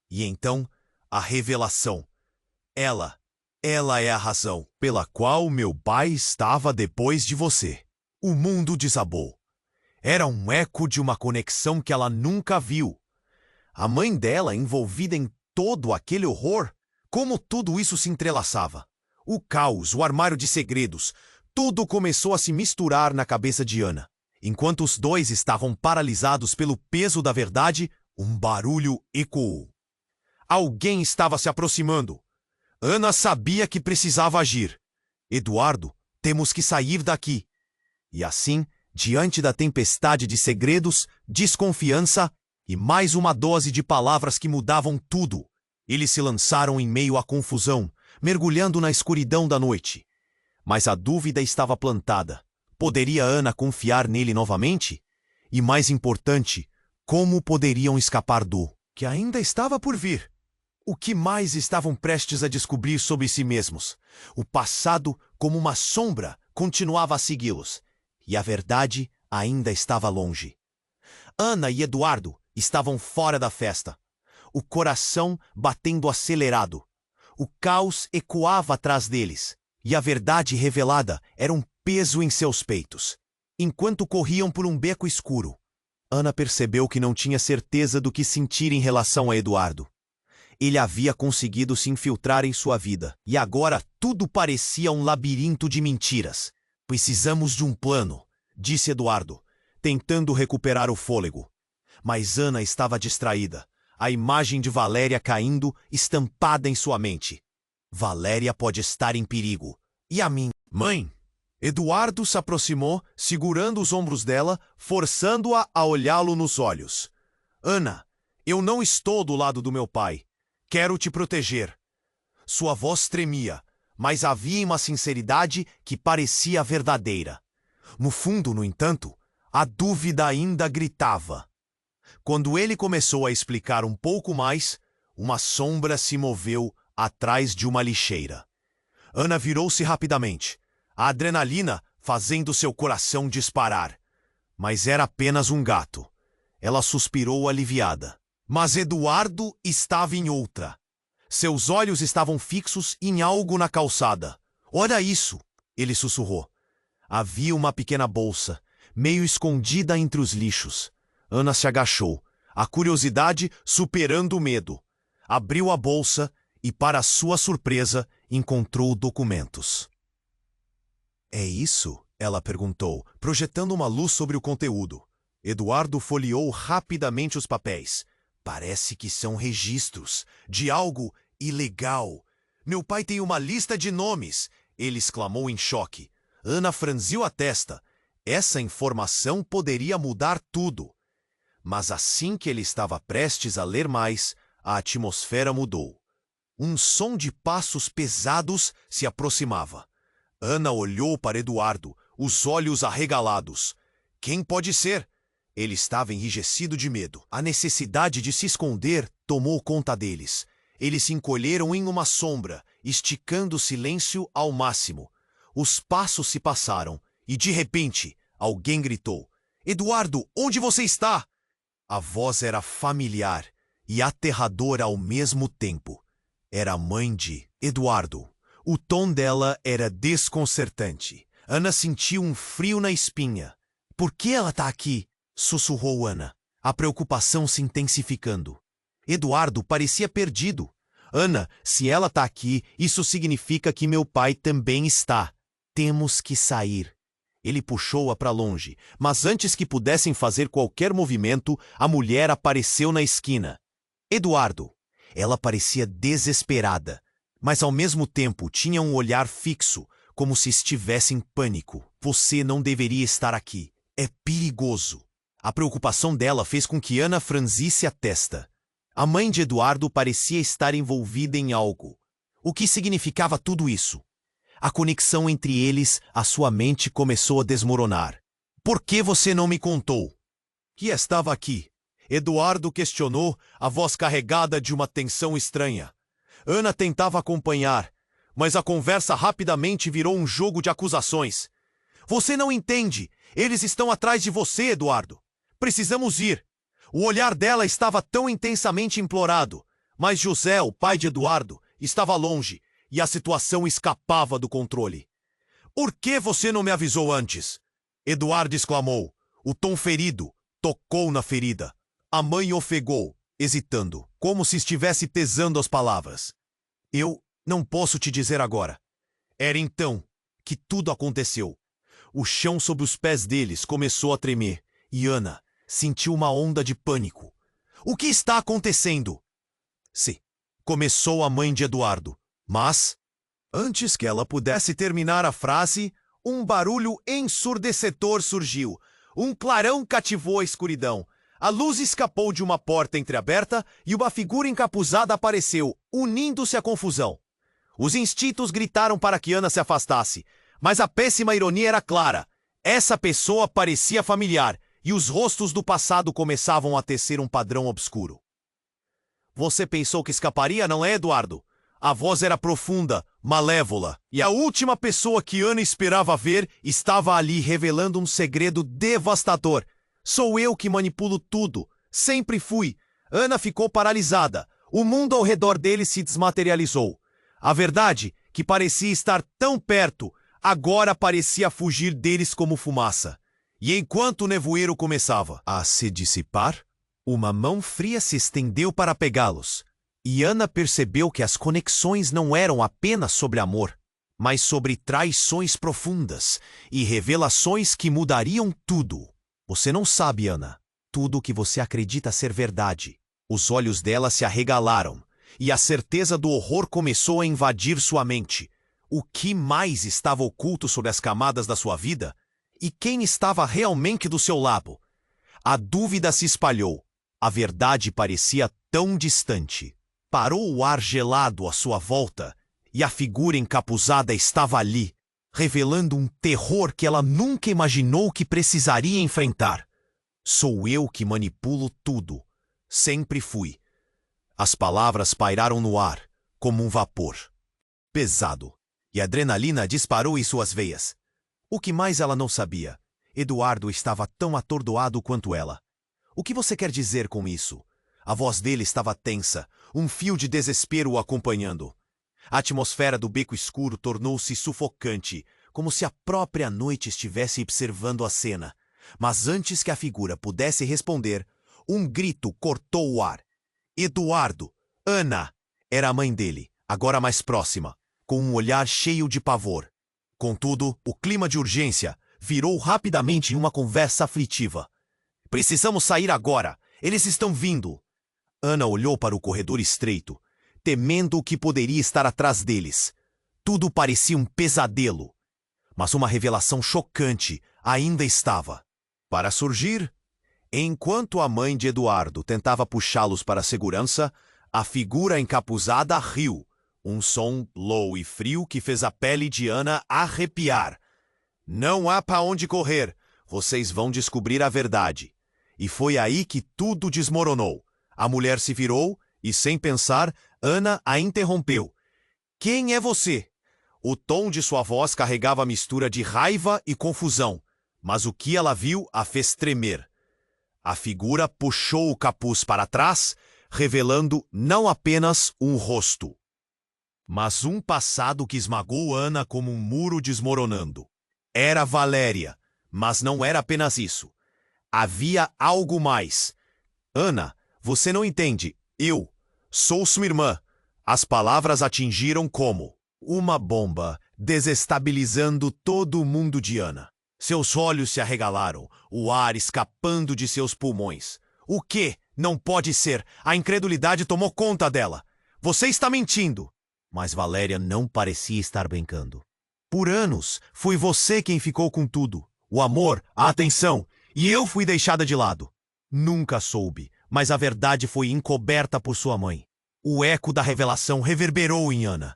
E então, a revelação. Ela é a razão pela qual meu pai estava depois de você. O mundo desabou. Era um eco de uma conexão que ela nunca viu. A mãe dela envolvida em todo aquele horror. Como tudo isso se entrelaçava. O caos, o armário de segredos, tudo começou a se misturar na cabeça de Ana. Enquanto os dois estavam paralisados pelo peso da verdade, um barulho ecoou. Alguém estava se aproximando. Ana sabia que precisava agir. Eduardo, temos que sair daqui. E assim, diante da tempestade de segredos, desconfiança e mais uma dose de palavras que mudavam tudo, eles se lançaram em meio à confusão, mergulhando na escuridão da noite. Mas a dúvida estava plantada. Poderia Ana confiar nele novamente? E mais importante, como poderiam escapar do que ainda estava por vir? O que mais estavam prestes a descobrir sobre si mesmos? O passado, como uma sombra, continuava a segui-los. E a verdade ainda estava longe. Ana e Eduardo estavam fora da festa. O coração batendo acelerado. O caos ecoava atrás deles. E a verdade revelada era um peso em seus peitos. Enquanto corriam por um beco escuro, Ana percebeu que não tinha certeza do que sentir em relação a Eduardo. Ele havia conseguido se infiltrar em sua vida, e agora tudo parecia um labirinto de mentiras. Precisamos de um plano, disse Eduardo, tentando recuperar o fôlego. Mas Ana estava distraída, a imagem de Valéria caindo estampada em sua mente. Valéria pode estar em perigo. E a mim? Mãe! Eduardo se aproximou, segurando os ombros dela, forçando-a a olhá-lo nos olhos. Ana, eu não estou do lado do meu pai. Quero te proteger. Sua voz tremia, mas havia uma sinceridade que parecia verdadeira. No fundo, no entanto, a dúvida ainda gritava. Quando ele começou a explicar um pouco mais, uma sombra se moveu atrás de uma lixeira. Ana virou-se rapidamente, a adrenalina fazendo seu coração disparar. Mas era apenas um gato. Ela suspirou aliviada. Mas Eduardo estava em outra. Seus olhos estavam fixos em algo na calçada. Olha isso, ele sussurrou. Havia uma pequena bolsa, meio escondida entre os lixos. Ana se agachou, a curiosidade superando o medo. Abriu a bolsa e, para sua surpresa, encontrou documentos. É isso? Ela perguntou, projetando uma luz sobre o conteúdo. Eduardo folheou rapidamente os papéis. Parece que são registros de algo ilegal. Meu pai tem uma lista de nomes, ele exclamou em choque. Ana franziu a testa. Essa informação poderia mudar tudo. Mas assim que ele estava prestes a ler mais, a atmosfera mudou. Um som de passos pesados se aproximava. Ana olhou para Eduardo, os olhos arregalados. Quem pode ser? Ele estava enrijecido de medo. A necessidade de se esconder tomou conta deles. Eles se encolheram em uma sombra, esticando o silêncio ao máximo. Os passos se passaram e, de repente, alguém gritou: Eduardo, onde você está? A voz era familiar e aterradora ao mesmo tempo. Era a mãe de Eduardo. O tom dela era desconcertante. Ana sentiu um frio na espinha. Por que ela está aqui? Sussurrou Ana, a preocupação se intensificando. Eduardo parecia perdido. Ana, se ela está aqui, isso significa que meu pai também está. Temos que sair. Ele puxou-a para longe, mas antes que pudessem fazer qualquer movimento, a mulher apareceu na esquina. Eduardo. Ela parecia desesperada, mas ao mesmo tempo tinha um olhar fixo, como se estivesse em pânico. Você não deveria estar aqui. É perigoso. A preocupação dela fez com que Ana franzisse a testa. A mãe de Eduardo parecia estar envolvida em algo. O que significava tudo isso? A conexão entre eles, a sua mente começou a desmoronar. Por que você não me contou? Que estava aqui? Eduardo questionou, a voz carregada de uma tensão estranha. Ana tentava acompanhar, mas a conversa rapidamente virou um jogo de acusações. Você não entende. Eles estão atrás de você, Eduardo. Precisamos ir. O olhar dela estava tão intensamente implorado, mas José, o pai de Eduardo, estava longe e a situação escapava do controle. Por que você não me avisou antes? Eduardo exclamou. O tom ferido tocou na ferida. A mãe ofegou, hesitando, como se estivesse pesando as palavras. Eu não posso te dizer agora. Era então que tudo aconteceu. O chão sob os pés deles começou a tremer e Ana sentiu uma onda de pânico. O que está acontecendo? Sim, começou a mãe de Eduardo, mas, antes que ela pudesse terminar a frase, um barulho ensurdecedor surgiu. Um clarão cativou a escuridão. A luz escapou de uma porta entreaberta e uma figura encapuzada apareceu, unindo-se à confusão. Os instintos gritaram para que Ana se afastasse, mas a péssima ironia era clara. Essa pessoa parecia familiar, e os rostos do passado começavam a tecer um padrão obscuro. Você pensou que escaparia, não é, Eduardo? A voz era profunda, malévola, e a última pessoa que Ana esperava ver estava ali revelando um segredo devastador. Sou eu que manipulo tudo. Sempre fui. Ana ficou paralisada. O mundo ao redor dele se desmaterializou. A verdade, que parecia estar tão perto, agora parecia fugir deles como fumaça. E enquanto o nevoeiro começava a se dissipar, uma mão fria se estendeu para pegá-los. E Ana percebeu que as conexões não eram apenas sobre amor, mas sobre traições profundas e revelações que mudariam tudo. Você não sabe, Ana, tudo o que você acredita ser verdade. Os olhos dela se arregalaram, e a certeza do horror começou a invadir sua mente. O que mais estava oculto sob as camadas da sua vida? E quem estava realmente do seu lado? A dúvida se espalhou. A verdade parecia tão distante. Parou o ar gelado à sua volta, e a figura encapuzada estava ali, revelando um terror que ela nunca imaginou que precisaria enfrentar. Sou eu que manipulo tudo. Sempre fui. As palavras pairaram no ar, como um vapor. Pesado. E a adrenalina disparou em suas veias. O que mais ela não sabia? Eduardo estava tão atordoado quanto ela. O que você quer dizer com isso? A voz dele estava tensa, um fio de desespero o acompanhando. A atmosfera do beco escuro tornou-se sufocante, como se a própria noite estivesse observando a cena. Mas antes que a figura pudesse responder, um grito cortou o ar. Eduardo! Ana! Era a mãe dele, agora mais próxima, com um olhar cheio de pavor. Contudo, o clima de urgência virou rapidamente em uma conversa aflitiva. Precisamos sair agora! Eles estão vindo! Ana olhou para o corredor estreito, temendo o que poderia estar atrás deles. Tudo parecia um pesadelo. Mas uma revelação chocante ainda estava para surgir. Enquanto a mãe de Eduardo tentava puxá-los para a segurança, a figura encapuzada riu, Um som low e frio que fez a pele de Ana arrepiar. Não há para onde correr. Vocês vão descobrir a verdade. E foi aí que tudo desmoronou. A mulher se virou e, sem pensar, Ana a interrompeu. Quem é você? O tom de sua voz carregava a mistura de raiva e confusão, mas o que ela viu a fez tremer. A figura puxou o capuz para trás, revelando não apenas um rosto, mas um passado que esmagou Ana como um muro desmoronando. Era Valéria, mas não era apenas isso. Havia algo mais. Ana, você não entende. Eu sou sua irmã. As palavras atingiram como uma bomba, desestabilizando todo o mundo de Ana. Seus olhos se arregalaram, o ar escapando de seus pulmões. O quê? Não pode ser. A incredulidade tomou conta dela. Você está mentindo. Mas Valéria não parecia estar brincando. Por anos, foi você quem ficou com tudo. O amor, a atenção, e eu fui deixada de lado. Nunca soube, mas a verdade foi encoberta por sua mãe. O eco da revelação reverberou em Ana.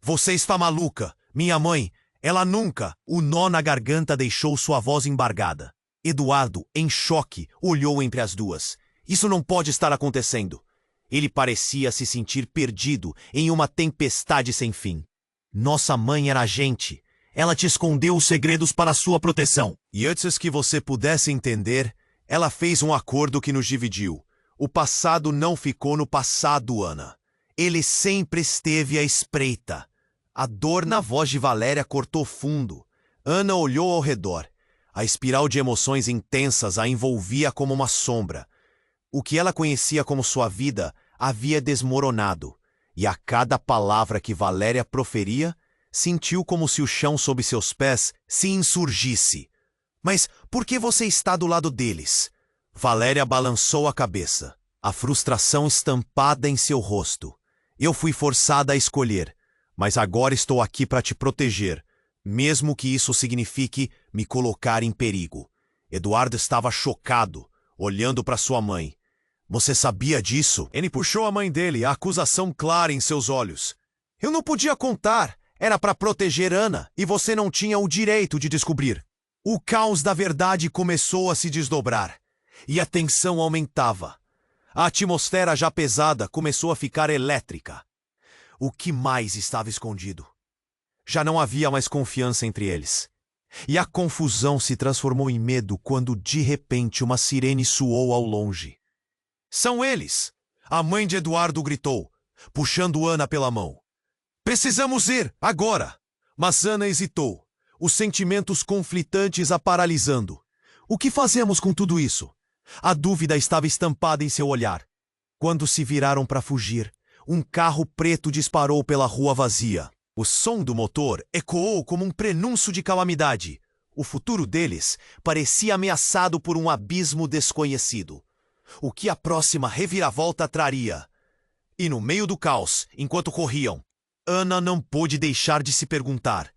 Você está maluca. Minha mãe, ela nunca... O nó na garganta deixou sua voz embargada. Eduardo, em choque, olhou entre as duas. Isso não pode estar acontecendo. Ele parecia se sentir perdido em uma tempestade sem fim. Nossa mãe era agente. Ela te escondeu os segredos para sua proteção. E antes que você pudesse entender, ela fez um acordo que nos dividiu. O passado não ficou no passado, Ana. Ele sempre esteve à espreita. A dor na voz de Valéria cortou fundo. Ana olhou ao redor. A espiral de emoções intensas a envolvia como uma sombra. O que ela conhecia como sua vida havia desmoronado, e a cada palavra que Valéria proferia, sentiu como se o chão sob seus pés se insurgisse. Mas por que você está do lado deles? Valéria balançou a cabeça, a frustração estampada em seu rosto. Eu fui forçada a escolher, mas agora estou aqui para te proteger, mesmo que isso signifique me colocar em perigo. Eduardo estava chocado, olhando para sua mãe. Você sabia disso? Ele puxou a mãe dele, a acusação clara em seus olhos. Eu não podia contar. Era para proteger Ana, e você não tinha o direito de descobrir. O caos da verdade começou a se desdobrar, e a tensão aumentava. A atmosfera já pesada começou a ficar elétrica. O que mais estava escondido? Já não havia mais confiança entre eles. E a confusão se transformou em medo quando, de repente, uma sirene soou ao longe. São eles! A mãe de Eduardo gritou, puxando Ana pela mão. Precisamos ir, agora! Mas Ana hesitou, os sentimentos conflitantes a paralisando. O que fazemos com tudo isso? A dúvida estava estampada em seu olhar. Quando se viraram para fugir, um carro preto disparou pela rua vazia. O som do motor ecoou como um prenúncio de calamidade. O futuro deles parecia ameaçado por um abismo desconhecido. O que a próxima reviravolta traria? E no meio do caos, enquanto corriam, Ana não pôde deixar de se perguntar: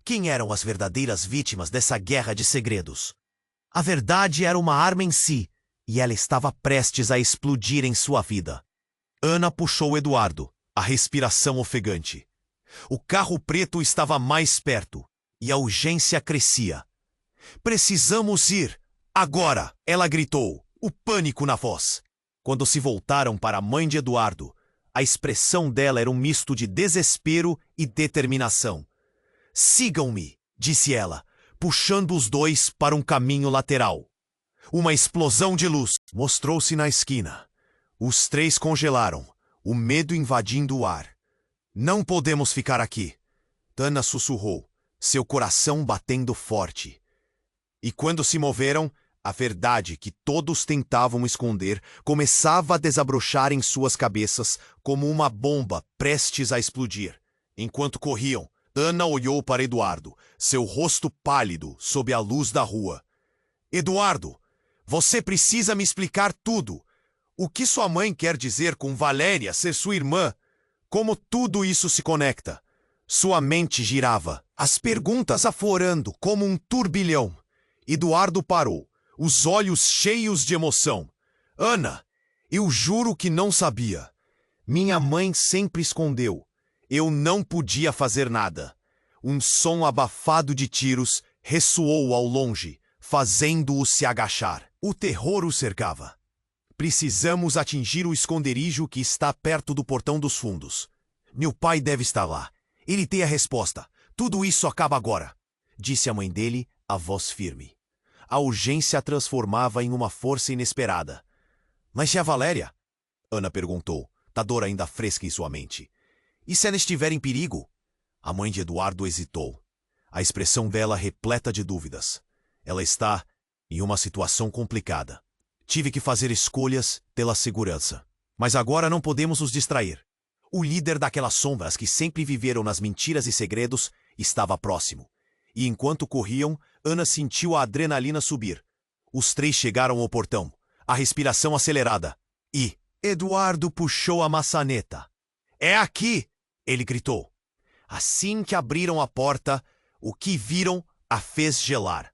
quem eram as verdadeiras vítimas dessa guerra de segredos? A verdade era uma arma em si, e ela estava prestes a explodir em sua vida. Ana puxou Eduardo, a respiração ofegante. O carro preto estava mais perto, e a urgência crescia. Precisamos ir, agora! Ela gritou, o pânico na voz. Quando se voltaram para a mãe de Eduardo, a expressão dela era um misto de desespero e determinação. Sigam-me, disse ela, puxando os dois para um caminho lateral. Uma explosão de luz mostrou-se na esquina. Os três congelaram, o medo invadindo o ar. Não podemos ficar aqui, Ana sussurrou, seu coração batendo forte. E quando se moveram, a verdade que todos tentavam esconder começava a desabrochar em suas cabeças como uma bomba prestes a explodir. Enquanto corriam, Ana olhou para Eduardo, seu rosto pálido sob a luz da rua. Eduardo, você precisa me explicar tudo. O que sua mãe quer dizer com Valéria ser sua irmã? Como tudo isso se conecta? Sua mente girava, as perguntas aflorando como um turbilhão. Eduardo parou, os olhos cheios de emoção. Ana, eu juro que não sabia. Minha mãe sempre escondeu. Eu não podia fazer nada. Um som abafado de tiros ressoou ao longe, fazendo-o se agachar. O terror o cercava. Precisamos atingir o esconderijo que está perto do portão dos fundos. Meu pai deve estar lá. Ele tem a resposta. Tudo isso acaba agora, disse a mãe dele, a voz firme. A urgência a transformava em uma força inesperada. Mas e a Valéria? Ana perguntou, da dor ainda fresca em sua mente. E se ela estiver em perigo? A mãe de Eduardo hesitou. A expressão dela repleta de dúvidas. Ela está em uma situação complicada. Tive que fazer escolhas pela segurança. Mas agora não podemos nos distrair. O líder daquelas sombras que sempre viveram nas mentiras e segredos estava próximo. E enquanto corriam, Ana sentiu a adrenalina subir. Os três chegaram ao portão, a respiração acelerada. E Eduardo puxou a maçaneta. É aqui! Ele gritou. Assim que abriram a porta, o que viram a fez gelar.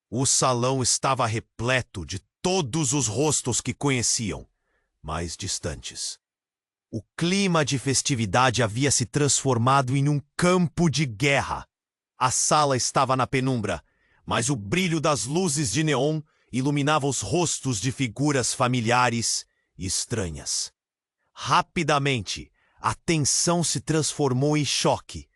O salão estava repleto de todos os rostos que conheciam, mais distantes. O clima de festividade havia se transformado em um campo de guerra. A sala estava na penumbra, mas o brilho das luzes de neon iluminava os rostos de figuras familiares e estranhas. Rapidamente, a tensão se transformou em choque,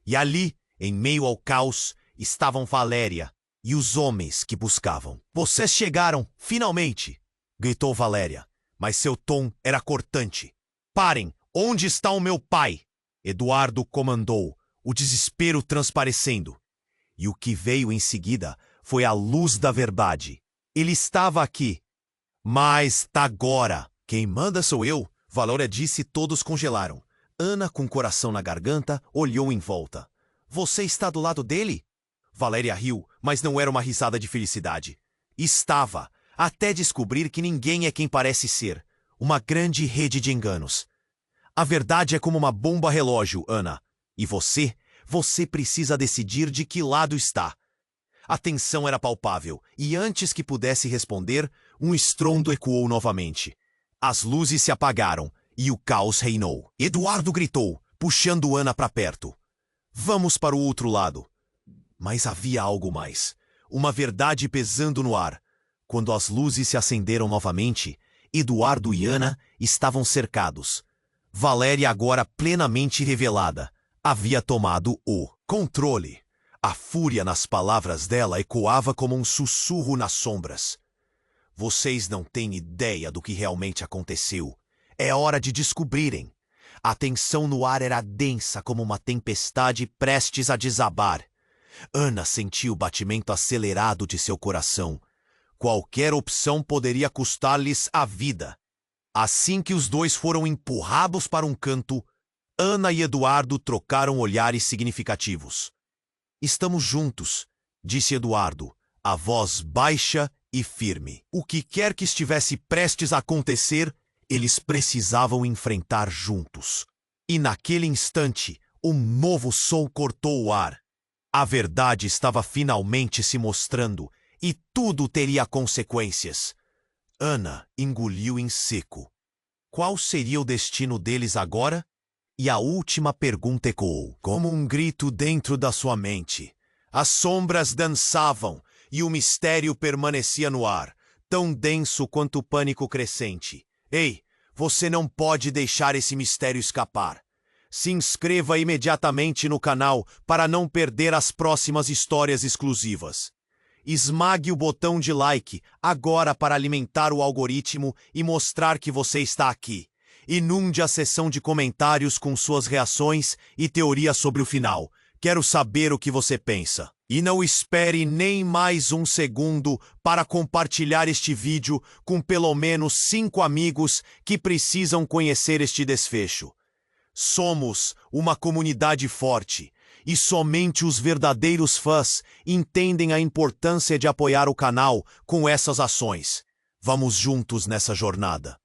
e ali, em meio ao caos, estavam Valéria e os homens que buscavam. Vocês chegaram, finalmente! Gritou Valéria, mas seu tom era cortante. Parem! Onde está o meu pai? Eduardo comandou, o desespero transparecendo. E o que veio em seguida foi a luz da verdade. Ele estava aqui. Mas tá agora. Quem manda sou eu, Valéria disse e todos congelaram. Ana, com o coração na garganta, olhou em volta. Você está do lado dele? Valéria riu, mas não era uma risada de felicidade. Estava, até descobrir que ninguém é quem parece ser. Uma grande rede de enganos. A verdade é como uma bomba relógio, Ana. E você precisa decidir de que lado está. A tensão era palpável, e antes que pudesse responder, um estrondo ecoou novamente. As luzes se apagaram, e o caos reinou. Eduardo gritou, puxando Ana para perto. Vamos para o outro lado. Mas havia algo mais. Uma verdade pesando no ar. Quando as luzes se acenderam novamente, Eduardo e Ana estavam cercados. Valéria, agora plenamente revelada, havia tomado o controle. A fúria nas palavras dela ecoava como um sussurro nas sombras. Vocês não têm ideia do que realmente aconteceu. É hora de descobrirem. A tensão no ar era densa como uma tempestade prestes a desabar. Ana sentiu o batimento acelerado de seu coração. Qualquer opção poderia custar-lhes a vida. Assim que os dois foram empurrados para um canto, Ana e Eduardo trocaram olhares significativos. Estamos juntos, disse Eduardo, a voz baixa e firme. O que quer que estivesse prestes a acontecer, eles precisavam enfrentar juntos. E naquele instante, um novo som cortou o ar. A verdade estava finalmente se mostrando, e tudo teria consequências. Ana engoliu em seco. Qual seria o destino deles agora? E a última pergunta ecoou, como um grito dentro da sua mente. As sombras dançavam, e o mistério permanecia no ar, tão denso quanto o pânico crescente. Ei, você não pode deixar esse mistério escapar. Se inscreva imediatamente no canal para não perder as próximas histórias exclusivas. Esmague o botão de like agora para alimentar o algoritmo e mostrar que você está aqui. Inunde a seção de comentários com suas reações e teorias sobre o final. Quero saber o que você pensa. E não espere nem mais um segundo para compartilhar este vídeo com pelo menos 5 amigos que precisam conhecer este desfecho. Somos uma comunidade forte, e somente os verdadeiros fãs entendem a importância de apoiar o canal com essas ações. Vamos juntos nessa jornada.